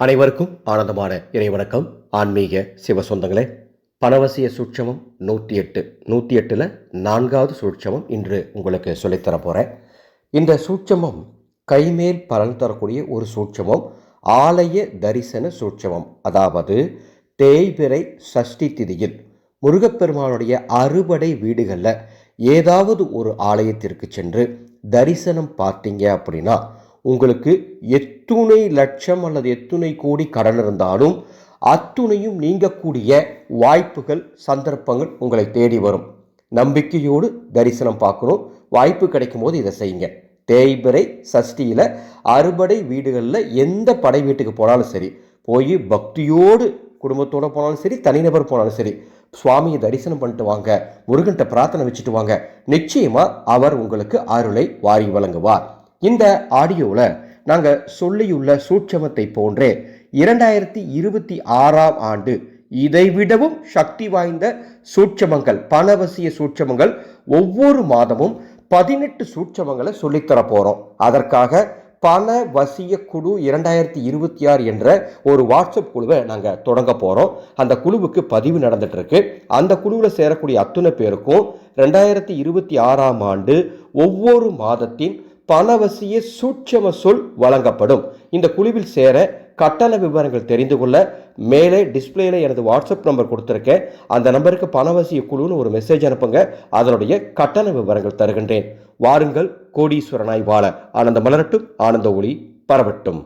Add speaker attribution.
Speaker 1: அனைவருக்கும் ஆனந்தமான இறைவணக்கம். ஆன்மீக சிவ சொந்தங்களே, பணவசிய சூட்சமம் 108 4வது சூட்சமம் இன்று உங்களுக்கு சொல்லித்தர போகிறேன். இந்த சூட்சமம் கைமேல் பலன் தரக்கூடிய ஒரு சூட்சமம், ஆலய தரிசன சூட்சமம். அதாவது தேய்பிறை சஷ்டி திதியில் முருகப்பெருமானுடைய அறுபடை வீடுகளில் ஏதாவது ஒரு ஆலயத்திற்கு சென்று தரிசனம் பார்த்தீங்க அப்படின்னா உங்களுக்கு எத்துணை லட்சம் அல்லது எத்துணை கோடி கடன் இருந்தாலும் அத்துணையும் நீங்கக்கூடிய வாய்ப்புகள், சந்தர்ப்பங்கள் உங்களை தேடி வரும். நம்பிக்கையோடு தரிசனம் பார்க்கணும். வாய்ப்பு கிடைக்கும் போது இதை செய்யுங்க. தேய்பிறை சஷ்டியில் அறுபடை வீடுகளில் எந்த படை வீட்டுக்கு போனாலும் சரி, போய் பக்தியோடு குடும்பத்தோடு போனாலும் சரி, தனிநபர் போனாலும் சரி, சுவாமியை தரிசனம் பண்ணிட்டு வாங்க, முருகன்கிட்ட பிரார்த்தனை வச்சுட்டு வாங்க. நிச்சயமாக அவர் உங்களுக்கு அருளை வாரி வழங்குவார். இந்த ஆடியோவில் நாங்கள் சொல்லியுள்ள சூட்சமத்தை போன்றே 2026ஆம் ஆண்டு இதைவிடவும் சக்தி வாய்ந்த சூட்சமங்கள், பணவசிய சூட்சமங்கள் ஒவ்வொரு மாதமும் 18 சூட்சமங்களை சொல்லித்தர போகிறோம். அதற்காக பணவசிய குழு 2026 என்ற ஒரு வாட்ஸ்அப் குழுவை நாங்கள் தொடங்க போகிறோம். அந்த குழுவுக்கு பதிவு நடந்துட்டு இருக்கு. அந்த குழுவில் சேரக்கூடிய அத்துணை பேருக்கும் 2026ஆம் ஆண்டு ஒவ்வொரு மாதத்தின் பணவசிய சூட்சம சொல் வழங்கப்படும். இந்த குழுவில் சேர கட்டண விவரங்கள் தெரிந்து கொள்ள மேலே டிஸ்பிளேல எனது வாட்ஸ்அப் நம்பர் கொடுத்துருக்கேன். அந்த நம்பருக்கு பணவசிய குழுன்னு ஒரு மெசேஜ் அனுப்புங்க. அதனுடைய கட்டண விவரங்கள் தருகின்றேன். வாருங்கள், கோடீஸ்வரனாய் வாழ. ஆனந்த மலரட்டும், ஆனந்த ஒளி பரவட்டும்.